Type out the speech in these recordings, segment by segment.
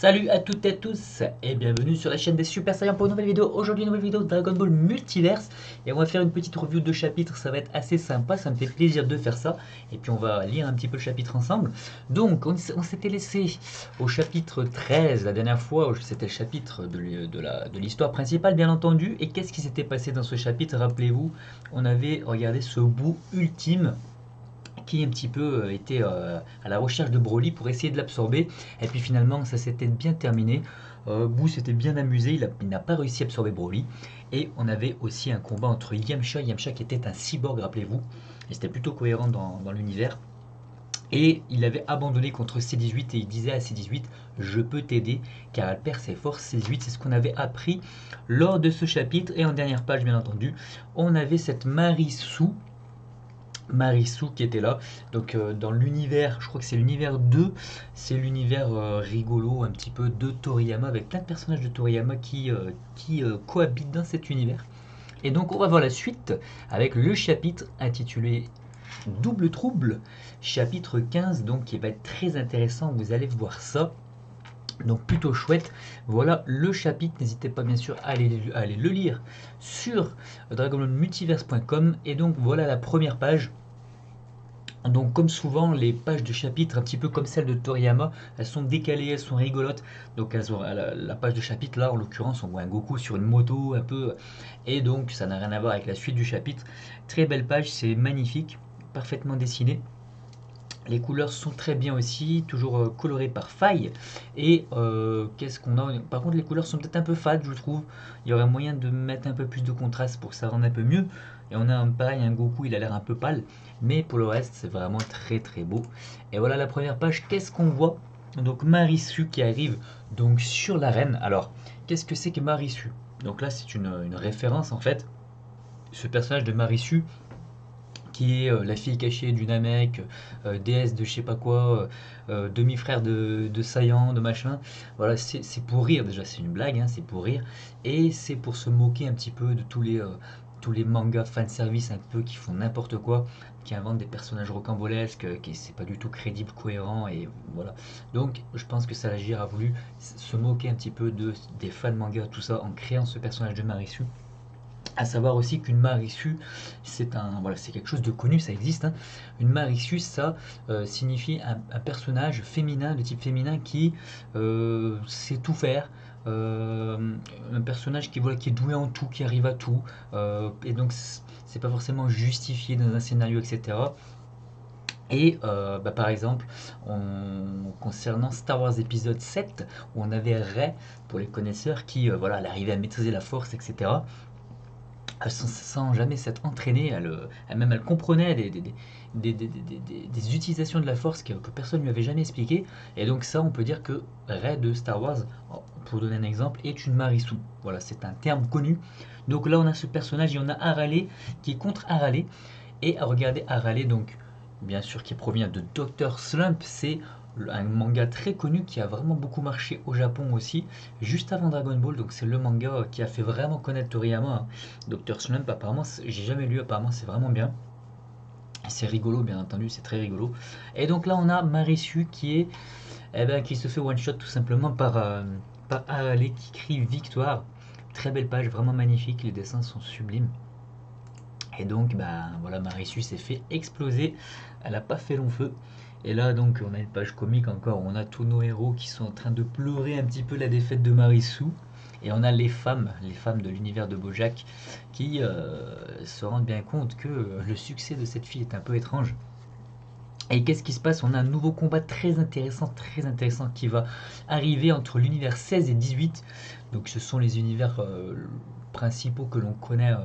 Salut à toutes et à tous et bienvenue sur la chaîne des Super Saiyans pour une nouvelle vidéo. Aujourd'hui une nouvelle vidéo de Dragon Ball Multiverse et on va faire une petite review de chapitres, ça va être assez sympa, ça me fait plaisir de faire ça. Et puis on va lire un petit peu le chapitre ensemble. Donc on s'était laissé au chapitre 13 la dernière fois, c'était le chapitre de l'histoire principale bien entendu. Et qu'est-ce qui s'était passé dans ce chapitre? Rappelez-vous, on avait regardé ce bout ultime qui un petit peu était à la recherche de Broly pour essayer de l'absorber. Et puis finalement, ça s'était bien terminé. Boo s'était bien amusé, il n'a pas réussi à absorber Broly. Et on avait aussi un combat entre Yamcha qui était un cyborg, rappelez-vous. Et c'était plutôt cohérent dans l'univers. Et il avait abandonné contre C18 et il disait à C18 je peux t'aider car elle perd ses forces. C18 c'est ce qu'on avait appris lors de ce chapitre. Et en dernière page bien entendu on avait cette Marisu qui était là. Donc dans l'univers, je crois que c'est l'univers 2, c'est l'univers rigolo un petit peu de Toriyama avec plein de personnages de Toriyama qui cohabitent dans cet univers. Et donc on va voir la suite avec le chapitre intitulé Double Trouble, chapitre 15, donc qui va être très intéressant, vous allez voir ça. Donc plutôt chouette, voilà le chapitre, n'hésitez pas bien sûr à aller le lire sur dragonballmultiverse.com. Et donc voilà la première page. Donc comme souvent les pages de chapitre, un petit peu comme celle de Toriyama, elles sont décalées, elles sont rigolotes. Donc elles ont, la page de chapitre là en l'occurrence on voit un Goku sur une moto un peu. Et donc ça n'a rien à voir avec la suite du chapitre. Très belle page, c'est magnifique, parfaitement dessiné. Les couleurs sont très bien aussi, toujours colorées par faille. Et qu'est-ce qu'on a? Par contre, les couleurs sont peut-être un peu fades, je trouve. Il y aurait moyen de mettre un peu plus de contraste pour que ça rende un peu mieux. Et on a pareil un Goku, il a l'air un peu pâle. Mais pour le reste, c'est vraiment très très beau. Et voilà la première page. Qu'est-ce qu'on voit? Donc Marisu qui arrive donc sur l'arène. Alors, qu'est-ce que c'est que Marisu? Donc là, c'est une référence en fait. Ce personnage de Marisu qui est la fille cachée du Namek, déesse de je sais pas quoi, demi-frère de Saiyan, de machin. Voilà, c'est pour rire déjà, c'est une blague, hein, c'est pour rire. Et c'est pour se moquer un petit peu de tous les mangas fanservice un peu qui font n'importe quoi, qui inventent des personnages rocambolesques, qui c'est pas du tout crédible, cohérent, et voilà. Donc je pense que Salagir a voulu se moquer un petit peu des fans manga, tout ça, en créant ce personnage de Marisu. À savoir aussi qu'une Marisu, voilà, c'est quelque chose de connu, ça existe, hein. Une Marisu, ça signifie un personnage féminin, de type féminin, qui sait tout faire. Un personnage qui, voilà, qui est doué en tout, qui arrive à tout. Et donc, c'est pas forcément justifié dans un scénario, etc. Et par exemple, concernant Star Wars épisode 7, où on avait Rey, pour les connaisseurs, qui voilà, elle arrivait à maîtriser la force, etc. Sans jamais s'être entraînée, elle comprenait des utilisations de la force que personne ne lui avait jamais expliqué. Et donc ça, on peut dire que Rey de Star Wars, pour donner un exemple, est une Marisu. Voilà, c'est un terme connu. Donc là, on a ce personnage et on a Arale qui est contre Arale. Et à regarder Arale, donc bien sûr qui provient de Dr. Slump, c'est un manga très connu qui a vraiment beaucoup marché au Japon aussi, juste avant Dragon Ball. Donc c'est le manga qui a fait vraiment connaître Toriyama, hein. Dr. Slump, apparemment, j'ai jamais lu, apparemment c'est vraiment bien. C'est rigolo, bien entendu, c'est très rigolo. Et donc là, on a Marisu qui est, qui se fait one shot tout simplement par Arale qui crie victoire. Très belle page, vraiment magnifique, les dessins sont sublimes. Et donc, voilà, Marisu s'est fait exploser. Elle n'a pas fait long feu. Et là, donc, on a une page comique encore. On a tous nos héros qui sont en train de pleurer un petit peu la défaite de Marisu. Et on a les femmes de l'univers de Bojack, qui se rendent bien compte que le succès de cette fille est un peu étrange. Et qu'est-ce qui se passe? On a un nouveau combat très intéressant qui va arriver entre l'univers 16 et 18. Donc ce sont les univers principaux que l'on connaît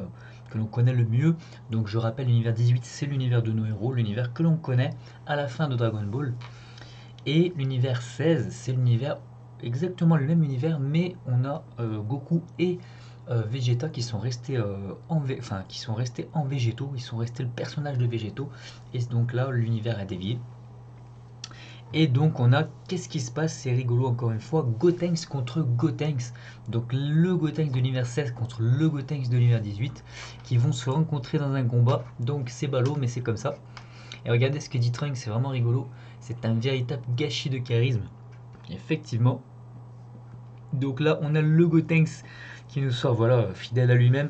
le mieux. Donc je rappelle, l'univers 18, c'est l'univers de nos héros, l'univers que l'on connaît à la fin de Dragon Ball. Et l'univers 16, c'est l'univers, exactement le même univers, mais on a Goku et Vegeta qui sont restés qui sont restés en végétaux, ils sont restés le personnage de végétaux, et donc là l'univers a dévié. Et donc on a, qu'est-ce qui se passe? C'est rigolo encore une fois, Gotenks contre Gotenks. Donc le Gotenks de l'univers 16 contre le Gotenks de l'univers 18 qui vont se rencontrer dans un combat. Donc c'est ballot mais c'est comme ça. Et regardez ce que dit Trunks, c'est vraiment rigolo. C'est un véritable gâchis de charisme. Effectivement, Donc là, on a le Gotenks qui nous sort, voilà, fidèle à lui-même.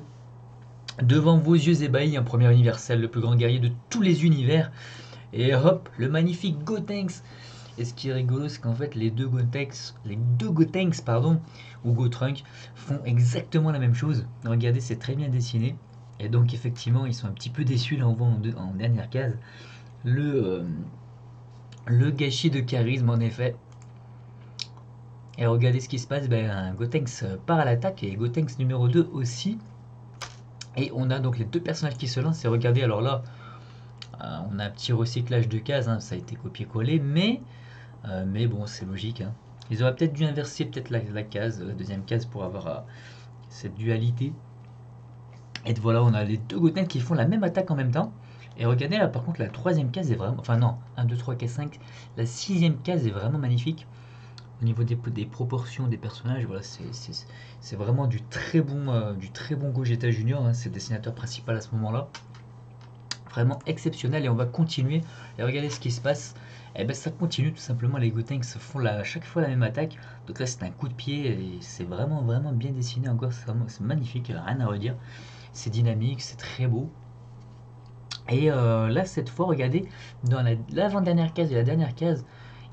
Devant vos yeux ébahis, un premier universel, le plus grand guerrier de tous les univers. Et hop, le magnifique Gotenks. Et ce qui est rigolo, c'est qu'en fait, les deux Gotenks, pardon, ou Gotrunk, font exactement la même chose. Regardez, c'est très bien dessiné. Et donc, effectivement, ils sont un petit peu déçus. Là, on voit en dernière case le, euh, le gâchis de charisme, en effet. Et regardez ce qui se passe. Ben, Gotenks part à l'attaque et Gotenks numéro 2 aussi. Et on a donc les deux personnages qui se lancent. Et regardez, alors là, on a un petit recyclage de cases. Hein, ça a été copié-collé. Mais bon, c'est logique. Hein. Ils auraient peut-être dû inverser peut-être la case, la deuxième case pour avoir cette dualité. Et voilà, on a les deux Gotenks qui font la même attaque en même temps. Et regardez là, par contre, la troisième case est vraiment. Enfin, non, 1, 2, 3, 4, 5. La sixième case est vraiment magnifique. Au niveau des proportions des personnages, voilà, c'est vraiment du très bon Gogeta Junior. Hein, c'est le dessinateur principal à ce moment-là. Vraiment exceptionnel. Et on va continuer. Et regardez ce qui se passe. Et ben ça continue tout simplement. Les Gotenks font à chaque fois la même attaque. Donc là, c'est un coup de pied. Et c'est vraiment, vraiment bien dessiné encore. C'est magnifique. Rien à redire. C'est dynamique. C'est très beau. Et là, cette fois, regardez, dans l'avant-dernière case et la dernière case,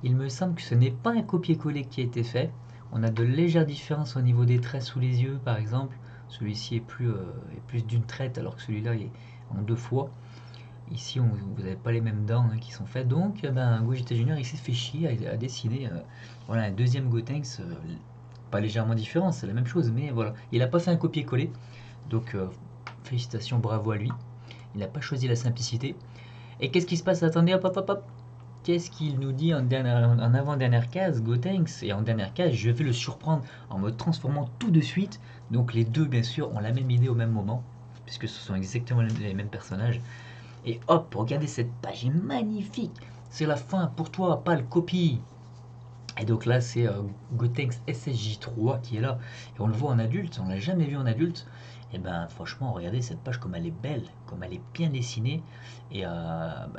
il me semble que ce n'est pas un copier-coller qui a été fait. On a de légères différences au niveau des traits sous les yeux, par exemple. Celui-ci est plus d'une traite, alors que celui-là est en deux fois. Ici, vous n'avez pas les mêmes dents hein, qui sont faites. Donc, ben, Gogeta Junior, il s'est fait chier à dessiner voilà, un deuxième Gotenks, pas légèrement différent, c'est la même chose, mais voilà. Il n'a pas fait un copier-coller. Donc, félicitations, bravo à lui. Il n'a pas choisi la simplicité. Et qu'est-ce qui se passe? Attendez, hop, hop, hop, hop. Qu'est-ce qu'il nous dit en avant-dernière case, Gotenks? Et en dernière case, je vais le surprendre en me transformant tout de suite. Donc les deux, bien sûr, ont la même idée au même moment, puisque ce sont exactement les mêmes personnages. Et hop, regardez cette page, est magnifique. C'est la fin pour toi, pas le copie. Et donc là, c'est Gotenks SSJ3 qui est là. Et on le voit en adulte, on l'a jamais vu en adulte. Et ben franchement, regardez cette page comme elle est belle, comme elle est bien dessinée. Et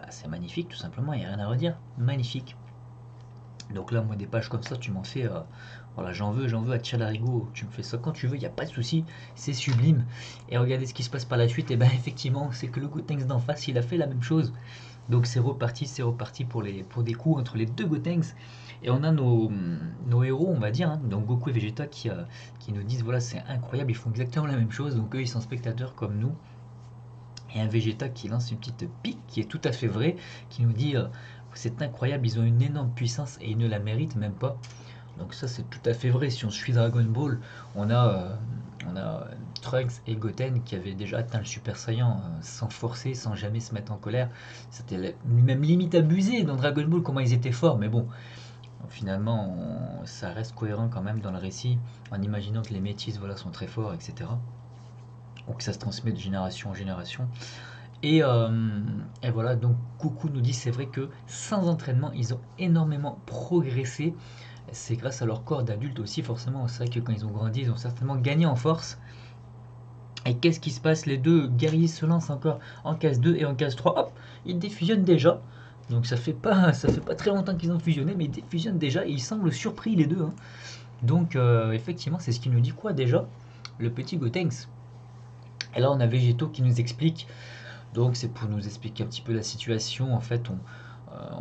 c'est magnifique tout simplement, il n'y a rien à redire. Magnifique. Donc là, moi, des pages comme ça, tu m'en fais. Voilà, j'en veux à Tchalarigo. Tu me fais ça quand tu veux, il n'y a pas de souci. C'est sublime. Et regardez ce qui se passe par la suite. Et ben effectivement, c'est que le Gotenks d'en face, il a fait la même chose. Donc c'est reparti pour des coups entre les deux Gotenks. Et on a nos héros, on va dire, hein, donc Goku et Vegeta qui nous disent voilà, c'est incroyable, ils font exactement la même chose. Donc eux, ils sont spectateurs comme nous. Et un Vegeta qui lance une petite pique qui est tout à fait vraie, qui nous dit c'est incroyable, ils ont une énorme puissance et ils ne la méritent même pas. Donc ça c'est tout à fait vrai. Si on suit Dragon Ball, on a Trunks et Goten qui avaient déjà atteint le Super Saiyan sans forcer, sans jamais se mettre en colère. C'était même limite abusé dans Dragon Ball comment ils étaient forts, mais bon, finalement ça reste cohérent quand même dans le récit, en imaginant que les métis voilà, sont très forts, etc. Ou que ça se transmet de génération en génération. Et voilà, donc Goku nous dit c'est vrai que sans entraînement, ils ont énormément progressé. C'est grâce à leur corps d'adulte aussi, forcément. C'est vrai que quand ils ont grandi, ils ont certainement gagné en force. Et qu'est-ce qui se passe? Les deux guerriers se lancent encore en case 2 et en case 3. Hop, ils défusionnent déjà. Donc ça fait pas très longtemps qu'ils ont fusionné, mais ils défusionnent déjà et ils semblent surpris les deux. Hein. Donc effectivement, c'est ce qui nous dit quoi déjà? Le petit Gotenks. Et là, on a Végéto qui nous explique. Donc c'est pour nous expliquer un petit peu la situation. En fait,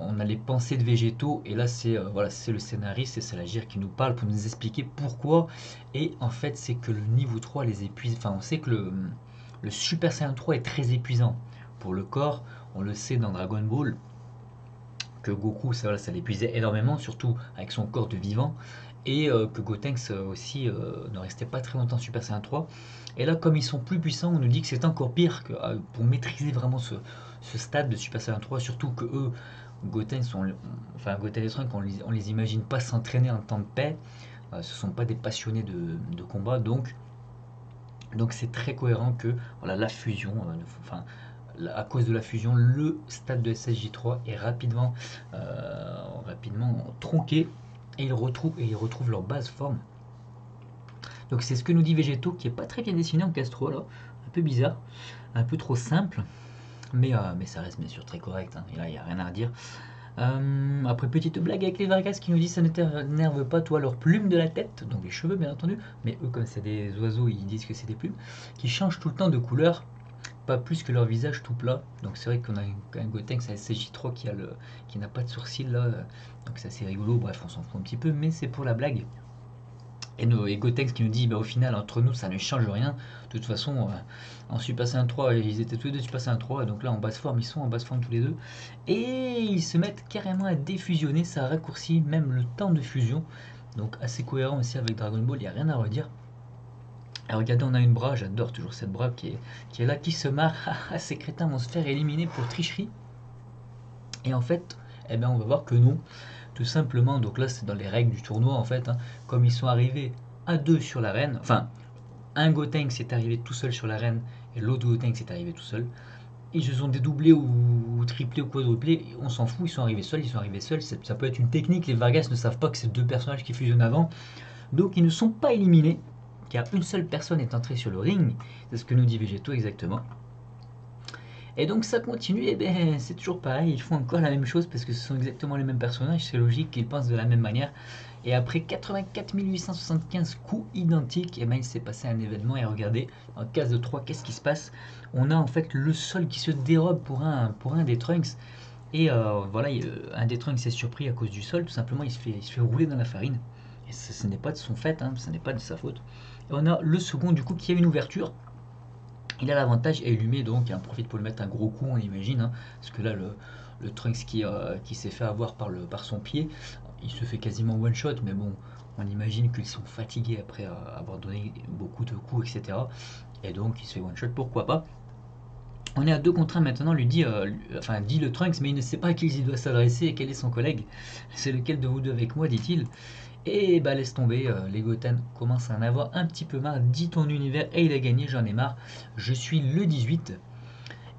on a les pensées de Végéto et là c'est voilà, c'est le scénariste et c'est la Gire qui nous parle pour nous expliquer pourquoi. Et en fait, c'est que le niveau 3 les épuise. Enfin, on sait que le Super Saiyan 3 est très épuisant pour le corps. On le sait dans Dragon Ball que Goku ça, voilà, ça l'épuisait énormément, surtout avec son corps de vivant. Et que Gotenks aussi ne restait pas très longtemps Super Saiyan 3. Et là, comme ils sont plus puissants, on nous dit que c'est encore pire que, pour maîtriser vraiment ce stade de Super Saiyan 3, surtout que eux, Goten, enfin Goten et Trunks, on les imagine pas s'entraîner en temps de paix. Ce sont pas des passionnés de combat, donc c'est très cohérent que voilà, la fusion, enfin, à cause de la fusion, le stade de SSJ3 est rapidement tronqué et ils retrouvent leur base forme. Donc c'est ce que nous dit Végéto, qui est pas très bien dessiné en case 3 là, un peu bizarre, un peu trop simple, mais ça reste bien sûr très correct, hein. Et là il n'y a rien à dire. Après, petite blague avec les Vargas qui nous dit ça ne t'énerve pas, toi, leurs plumes de la tête, donc les cheveux bien entendu, mais eux, comme c'est des oiseaux, ils disent que c'est des plumes, qui changent tout le temps de couleur, pas plus que leur visage tout plat. Donc c'est vrai qu'on a un Gotenks à SCJ3 qui n'a pas de sourcils là, donc c'est assez rigolo, bref, on s'en fout un petit peu, mais c'est pour la blague. Et Gotenks qui nous dit, bah, au final, entre nous, ça ne change rien. De toute façon, en Super Saiyan 3, ils étaient tous les deux Super Saiyan 3, donc là, en basse forme, ils sont en basse forme tous les deux. Et ils se mettent carrément à défusionner, ça raccourcit même le temps de fusion. Donc assez cohérent aussi avec Dragon Ball, il n'y a rien à redire. Alors regardez, on a une bras, j'adore toujours cette bras qui est là, qui se marre. Ces crétins vont se faire éliminer pour tricherie. Et en fait, eh ben, on va voir que non. Tout simplement, donc là c'est dans les règles du tournoi en fait, hein, comme ils sont arrivés à deux sur l'arène, enfin un Gotenks est arrivé tout seul sur l'arène et l'autre Gotenks est arrivé tout seul, ils se sont dédoublés ou triplés ou quadruplés, on s'en fout, ils sont arrivés seuls, ça peut être une technique, les Vargas ne savent pas que c'est deux personnages qui fusionnent avant, donc ils ne sont pas éliminés, car une seule personne est entrée sur le ring, c'est ce que nous dit Végéto exactement. Et donc ça continue, et ben c'est toujours pareil, ils font encore la même chose parce que ce sont exactement les mêmes personnages, c'est logique qu'ils pensent de la même manière. Et après 84 875 coups identiques, et ben il s'est passé un événement et regardez, en case de 3, qu'est-ce qui se passe? On a en fait le sol qui se dérobe pour un des Trunks. Et voilà, un des Trunks s'est surpris à cause du sol, tout simplement il se fait rouler dans la farine. Et ce n'est pas de son fait, hein, ce n'est pas de sa faute. Et on a le second du coup qui a une ouverture, il a l'avantage et il lui met donc, il en profite pour lui mettre un gros coup, on imagine, hein, parce que là, le Trunks qui s'est fait avoir par son pied, il se fait quasiment one shot, mais bon, on imagine qu'ils sont fatigués après avoir donné beaucoup de coups, etc. Et donc, il se fait one shot, pourquoi pas. On est à 2 contre 1 maintenant, enfin dit le Trunks, mais il ne sait pas à qui il doit s'adresser et quel est son collègue. C'est lequel de vous deux avec moi, dit-il. Et bah laisse tomber, les Goten commencent à en avoir un petit peu marre, dit ton univers et il a gagné, j'en ai marre, je suis le 18.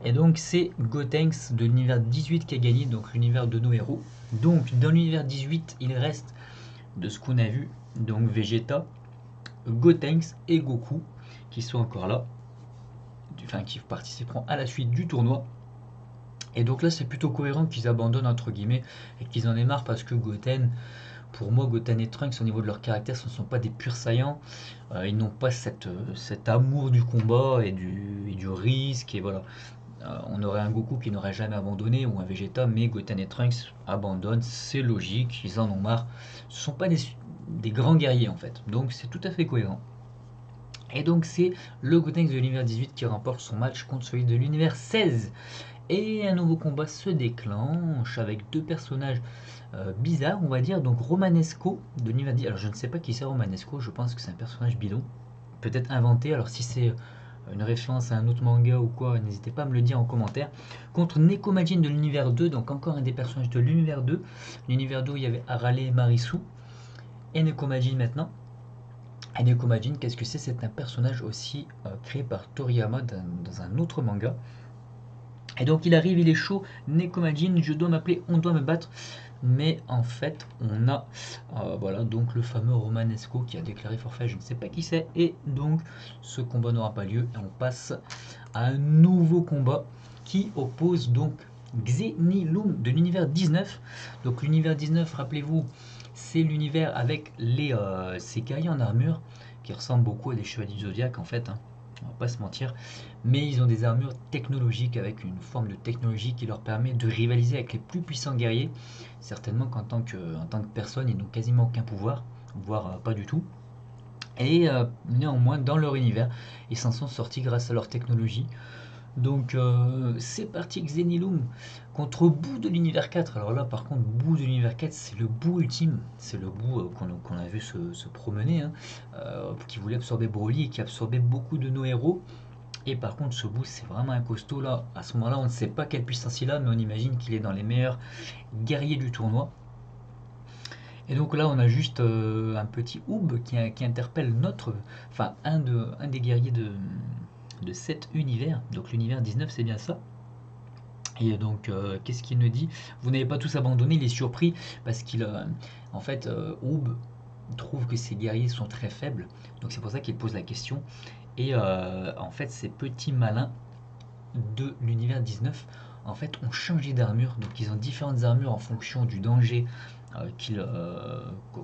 Et donc c'est Gotenks de l'univers 18 qui a gagné, donc l'univers de nos héros. Donc dans l'univers 18, il reste, de ce qu'on a vu, donc Vegeta, Gotenks et Goku, qui sont encore là, enfin qui participeront à la suite du tournoi. Et donc là c'est plutôt cohérent qu'ils abandonnent entre guillemets et qu'ils en aient marre parce que Goten, pour moi, Goten et Trunks, au niveau de leur caractère, ce ne sont pas des purs saiyans. Ils n'ont pas cet amour du combat et du risque. Et voilà. On aurait un Goku qui n'aurait jamais abandonné ou un Vegeta, mais Goten et Trunks abandonnent. C'est logique, ils en ont marre. Ce ne sont pas des grands guerriers en fait. Donc c'est tout à fait cohérent. Et donc c'est le Gotenks de l'univers 18 qui remporte son match contre celui de l'univers 16. Et un nouveau combat se déclenche avec deux personnages bizarres, on va dire. Donc Romanesco de l'univers 10. Alors je ne sais pas qui c'est Romanesco, je pense que c'est un personnage bidon. Peut-être inventé, alors si c'est une référence à un autre manga ou quoi, n'hésitez pas à me le dire en commentaire. Contre Nekomajin de l'univers 2, donc encore un des personnages de l'univers 2. L'univers 2 où il y avait Arale et Marisu. Et Nekomajin maintenant. Et Nekomajin, qu'est-ce que c'est? C'est un personnage aussi créé par Toriyama dans un autre manga. Et donc il arrive, il est chaud, Nekomajin, je dois m'appeler, on doit me battre. Mais en fait, on a voilà donc le fameux Romanesco qui a déclaré forfait, je ne sais pas qui c'est. Et donc ce combat n'aura pas lieu et on passe à un nouveau combat qui oppose donc Xenilum de l'univers 19. Donc l'univers 19, rappelez-vous, c'est l'univers avec ces guerriers en armure qui ressemblent beaucoup à des chevaliers du zodiaque en fait, hein, on va pas se mentir, mais ils ont des armures technologiques avec une forme de technologie qui leur permet de rivaliser avec les plus puissants guerriers. Certainement en tant que personne, ils n'ont quasiment aucun pouvoir, voire pas du tout. Et néanmoins, dans leur univers, ils s'en sont sortis grâce à leur technologie. Donc c'est parti Xenilum contre Boo de l'univers 4. Alors là par contre Boo de l'univers 4 c'est le Boo ultime, c'est le Boo qu'on a vu se promener, hein, qui voulait absorber Broly et qui absorbait beaucoup de nos héros. Et par contre ce Boo c'est vraiment un costaud là, à ce moment là on ne sait pas quelle puissance il a mais on imagine qu'il est dans les meilleurs guerriers du tournoi. Et donc là on a juste un petit Oob qui interpelle enfin un des guerriers de cet univers, donc l'univers 19 c'est bien ça. Et donc qu'est-ce qu'il nous dit? Vous n'avez pas tous abandonné, il est surpris parce qu'il en fait Oob trouve que ces guerriers sont très faibles, donc c'est pour ça qu'il pose la question. Et en fait ces petits malins de l'univers 19 en fait, ont changé d'armure. Donc, ils ont différentes armures en fonction du danger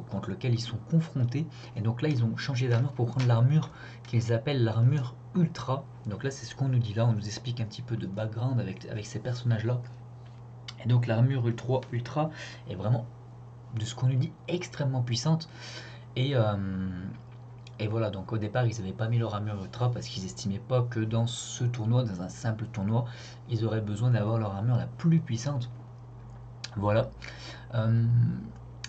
contre lequel ils sont confrontés. Et donc là, ils ont changé d'armure pour prendre l'armure qu'ils appellent l'armure ultra. Donc là, c'est ce qu'on nous dit là. On nous explique un petit peu de background avec ces personnages-là. Et donc l'armure ultra est vraiment, de ce qu'on nous dit, extrêmement puissante. Et, et voilà, donc au départ, ils n'avaient pas mis leur armure ultra parce qu'ils estimaient pas que dans ce tournoi, dans un simple tournoi, ils auraient besoin d'avoir leur armure la plus puissante. Voilà. Euh,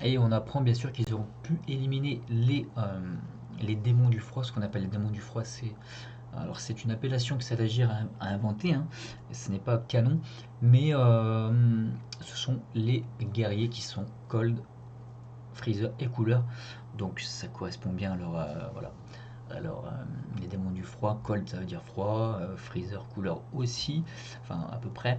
et on apprend bien sûr qu'ils auront pu éliminer les démons du froid. Ce qu'on appelle les démons du froid, c'est une appellation que Satagir a inventée, hein. Ce n'est pas canon, mais ce sont les guerriers qui sont Cold, Freezer et Cooler. Donc ça correspond bien à leur voilà. Alors, les démons du froid, Cold ça veut dire froid, Freezer, Cooler aussi, enfin à peu près.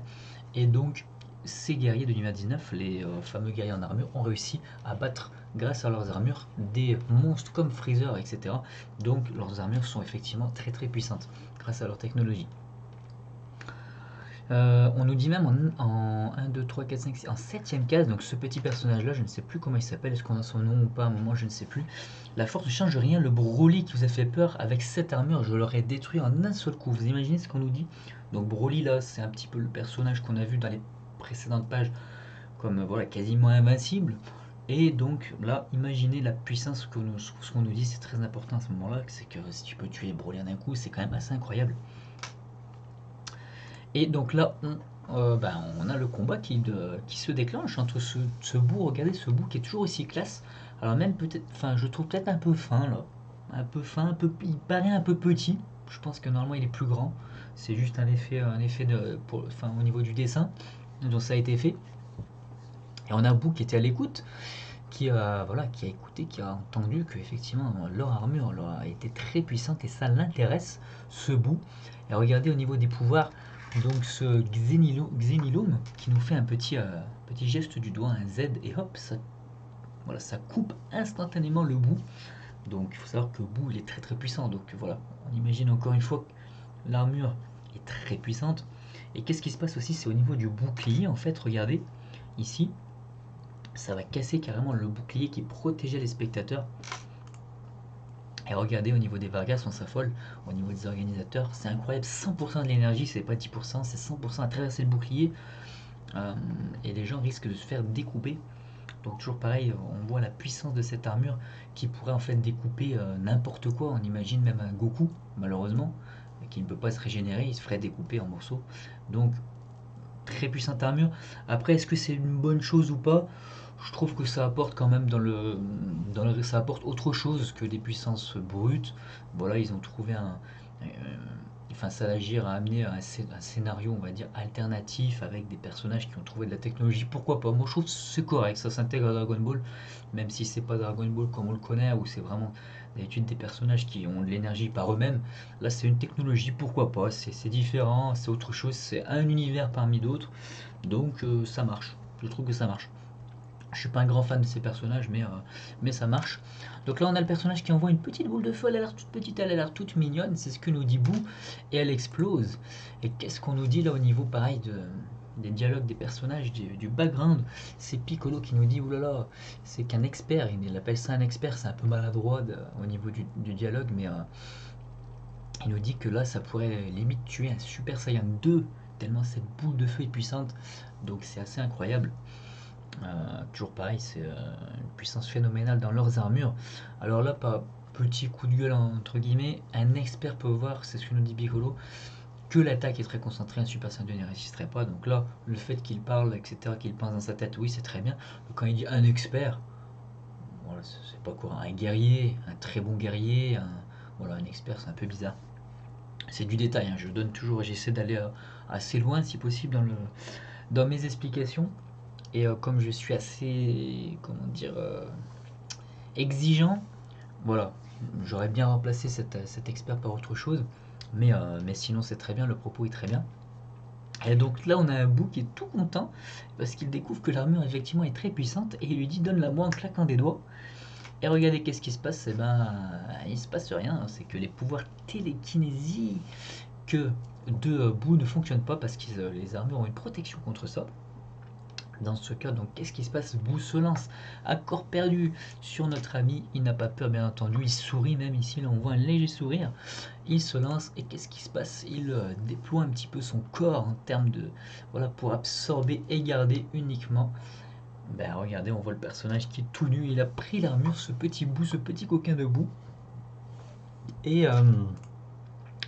Et donc, ces guerriers de l'univers 19, les fameux guerriers en armure, ont réussi à battre, grâce à leurs armures, des monstres comme Freezer, etc. Donc, leurs armures sont effectivement très très puissantes, grâce à leur technologie. On nous dit même en 1, 2, 3, 4, 5, 6, en 7ème case, donc ce petit personnage-là, je ne sais plus comment il s'appelle, est-ce qu'on a son nom ou pas à un moment, je ne sais plus. La force ne change rien, le Broly qui vous a fait peur, avec cette armure, je l'aurais détruit en un seul coup. Vous imaginez ce qu'on nous dit? Donc Broly, là, c'est un petit peu le personnage qu'on a vu dans les précédentes pages, comme voilà, quasiment invincible. Et donc là, imaginez la puissance ce qu'on nous dit, c'est très important à ce moment-là, c'est que si tu peux tuer Broly en un coup, c'est quand même assez incroyable. Et donc là, on a le combat qui se déclenche entre ce bout, regardez ce bout qui est toujours aussi classe. Alors même peut-être, enfin je trouve peut-être un peu fin là. Un peu fin, il paraît un peu petit. Je pense que normalement il est plus grand. C'est juste un effet au niveau du dessin dont ça a été fait. Et on a Boo qui était à l'écoute, qui a écouté, qui a entendu que effectivement leur armure a été très puissante et ça l'intéresse, ce bout. Et regardez au niveau des pouvoirs, donc ce Xenilum qui nous fait un petit geste du doigt, un Z, et hop, ça coupe instantanément le bout. Donc il faut savoir que le bout il est très très puissant. Donc voilà, on imagine encore une fois que l'armure est très puissante. Et qu'est-ce qui se passe aussi, c'est au niveau du bouclier en fait, regardez ici, ça va casser carrément le bouclier qui protégeait les spectateurs. Et regardez au niveau des Vargas, on s'affole. Au niveau des organisateurs, c'est incroyable. 100% de l'énergie, c'est pas 10%, c'est 100% à traverser le bouclier. Et les gens risquent de se faire découper. Donc toujours pareil, on voit la puissance de cette armure qui pourrait en fait découper n'importe quoi. On imagine même un Goku, malheureusement, qui ne peut pas se régénérer, il se ferait découper en morceaux. Donc très puissante armure. Après, est-ce que c'est une bonne chose ou pas? Je trouve que ça apporte quand même ça apporte autre chose que des puissances brutes. Voilà, ils ont trouvé enfin, Salagir a amené un scénario, on va dire, alternatif avec des personnages qui ont trouvé de la technologie. Pourquoi pas? Moi, je trouve que c'est correct, ça s'intègre à Dragon Ball, même si c'est pas Dragon Ball comme on le connaît, où c'est vraiment d'habitude des personnages qui ont de l'énergie par eux-mêmes. Là, c'est une technologie, pourquoi pas? C'est différent, c'est autre chose, c'est un univers parmi d'autres, donc ça marche. Je trouve que ça marche. Je suis pas un grand fan de ces personnages, mais ça marche. Donc là, on a le personnage qui envoie une petite boule de feu, elle a l'air toute petite, elle a l'air toute mignonne, c'est ce que nous dit Boo, et elle explose. Et qu'est-ce qu'on nous dit là au niveau pareil des dialogues des personnages, du background? C'est Piccolo qui nous dit, oulala, c'est qu'un expert, il appelle ça un expert, c'est un peu maladroit au niveau du dialogue, mais il nous dit que là, ça pourrait limite tuer un Super Saiyan 2, tellement cette boule de feu est puissante, donc c'est assez incroyable. Toujours pareil, c'est une puissance phénoménale dans leurs armures. Alors là, pas petit coup de gueule entre guillemets, un expert peut voir, c'est ce que nous dit Piccolo, que l'attaque est très concentrée, un Super Saiyan 2 n'y résisterait pas. Donc là, le fait qu'il parle, etc., qu'il pense dans sa tête, oui, c'est très bien. Mais quand il dit un expert, voilà, c'est pas quoi, un guerrier, un très bon guerrier, voilà, un expert, c'est un peu bizarre. C'est du détail, hein, je donne toujours, j'essaie d'aller assez loin si possible dans mes explications. Et comme je suis assez, comment dire, exigeant, voilà, j'aurais bien remplacé cet expert par autre chose. Mais sinon, c'est très bien, le propos est très bien. Et donc là, on a un Boo qui est tout content parce qu'il découvre que l'armure effectivement est très puissante et il lui dit donne-la moi en claquant des doigts. Et regardez qu'est-ce qui se passe, eh ben il se passe rien, c'est que les pouvoirs télékinésie que de boue ne fonctionne pas parce que les armures ont une protection contre ça. Dans ce cas, donc qu'est-ce qui se passe? Boo se lance à corps perdu sur notre ami. Il n'a pas peur, bien entendu. Il sourit même ici. Là, on voit un léger sourire. Il se lance et qu'est-ce qui se passe? Il déploie un petit peu son corps en termes de voilà pour absorber et garder uniquement. Ben regardez, on voit le personnage qui est tout nu. Il a pris l'armure, ce petit Boo, ce petit coquin de Boo. Et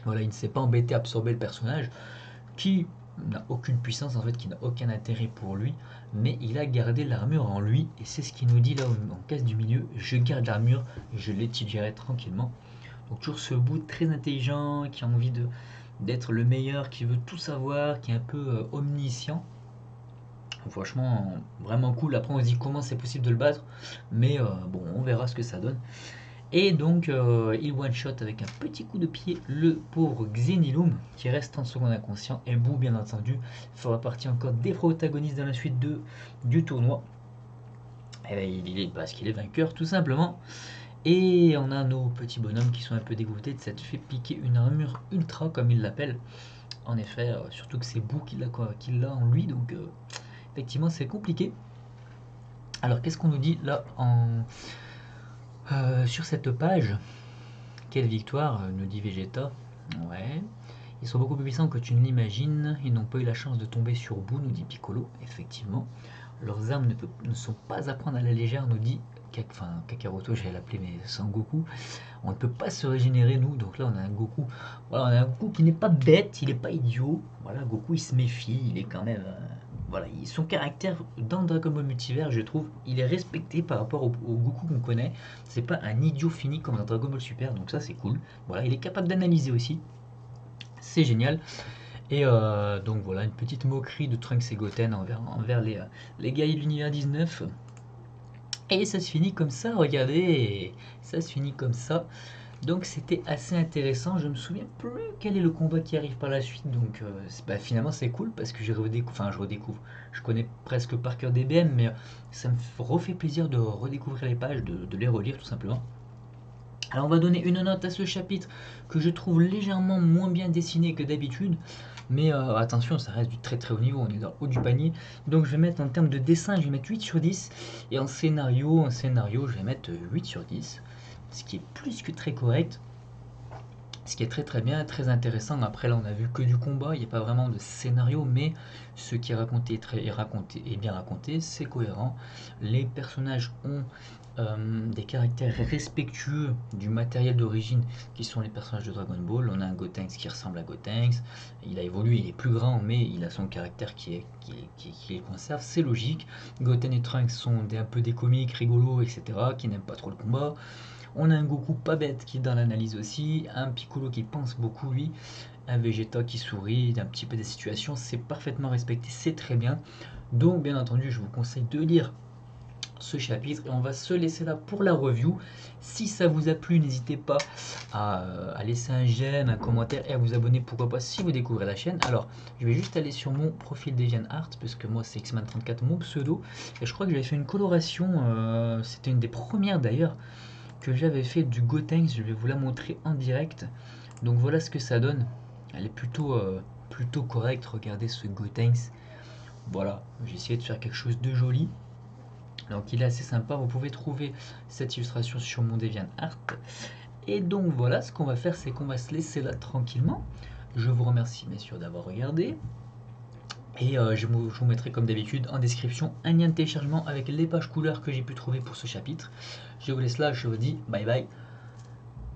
voilà, il ne s'est pas embêté à absorber le personnage qui n'a aucune puissance en fait, qui n'a aucun intérêt pour lui, mais il a gardé l'armure en lui et c'est ce qu'il nous dit là en case du milieu. Je garde l'armure, je l'étudierai tranquillement. Donc toujours ce bout très intelligent qui a envie d'être le meilleur, qui veut tout savoir, qui est un peu omniscient. Franchement, vraiment cool. Après, on se dit comment c'est possible de le battre, mais bon, on verra ce que ça donne. Et donc, il one-shot avec un petit coup de pied le pauvre Xenilum, qui reste 30 secondes inconscient. Et Boo, bien entendu, fera partie encore des protagonistes dans la suite du tournoi. Et bien, il est parce qu'il est vainqueur, tout simplement. Et on a nos petits bonhommes qui sont un peu dégoûtés de s'être fait piquer une armure ultra, comme ils l'appellent. En effet, surtout que c'est Boo qui l'a en lui, donc effectivement, c'est compliqué. Alors, qu'est-ce qu'on nous dit là sur cette page? Quelle victoire, nous dit Vegeta. Ouais. Ils sont beaucoup plus puissants que tu ne l'imagines. Ils n'ont pas eu la chance de tomber sur Boo, nous dit Piccolo. Effectivement. Leurs armes ne sont pas à prendre à la légère, nous dit Kakaroto, j'allais l'appeler, mais Sangoku. On ne peut pas se régénérer, nous. Donc là, on a un Goku. Voilà, on a un Goku qui n'est pas bête, il n'est pas idiot. Voilà, Goku, il se méfie, il est quand même. Voilà, son caractère dans Dragon Ball Multivers, je trouve, il est respecté par rapport au Goku qu'on connaît. C'est pas un idiot fini comme dans Dragon Ball Super, donc ça c'est cool. Voilà, il est capable d'analyser aussi. C'est génial. Et donc voilà, une petite moquerie de Trunks et Goten envers les guerriers de l'univers 19. Et ça se finit comme ça, regardez, ça se finit comme ça. Donc c'était assez intéressant, je me souviens plus quel est le combat qui arrive par la suite, donc finalement c'est cool parce que je redécouvre, je connais presque par cœur DBM, mais ça me refait plaisir de redécouvrir les pages, de les relire tout simplement. Alors on va donner une note à ce chapitre que je trouve légèrement moins bien dessiné que d'habitude, mais attention, ça reste du très très haut niveau, on est dans le haut du panier. Donc je vais mettre en termes de dessin, je vais mettre 8 sur 10, et en scénario, je vais mettre 8 sur 10, ce qui est plus que très correct. Ce qui est très très bien, très intéressant. Après là on a vu que du combat, il n'y a pas vraiment de scénario, mais ce qui est raconté est bien raconté, c'est cohérent. Les personnages ont des caractères respectueux du matériel d'origine qui sont les personnages de Dragon Ball. On a un Gotenks qui ressemble à Gotenks, il a évolué, il est plus grand, mais il a son caractère qui les conserve, c'est logique. Goten et Trunks sont un peu des comiques rigolos, etc., qui n'aiment pas trop le combat. On a un Goku pas bête qui est dans l'analyse aussi, un Piccolo qui pense beaucoup lui, un Vegeta qui sourit, un petit peu des situations, c'est parfaitement respecté, c'est très bien. Donc bien entendu je vous conseille de lire ce chapitre et on va se laisser là pour la review. Si ça vous a plu, n'hésitez pas à laisser un j'aime, un commentaire et à vous abonner, pourquoi pas, si vous découvrez la chaîne. Alors je vais juste aller sur mon profil DeviantArt parce que moi c'est Xman34 mon pseudo et je crois que j'avais fait une coloration, c'était une des premières d'ailleurs que j'avais fait du Gotenks, je vais vous la montrer en direct. Donc voilà ce que ça donne. Elle est plutôt correcte, regardez ce Gotenks. Voilà, j'ai essayé de faire quelque chose de joli. Donc il est assez sympa, vous pouvez trouver cette illustration sur mon DeviantArt. Et donc voilà, ce qu'on va faire, c'est qu'on va se laisser là tranquillement. Je vous remercie messieurs d'avoir regardé. Et je vous mettrai comme d'habitude en description un lien de téléchargement avec les pages couleurs que j'ai pu trouver pour ce chapitre. Je vous laisse là, je vous dis bye bye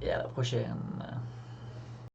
et à la prochaine.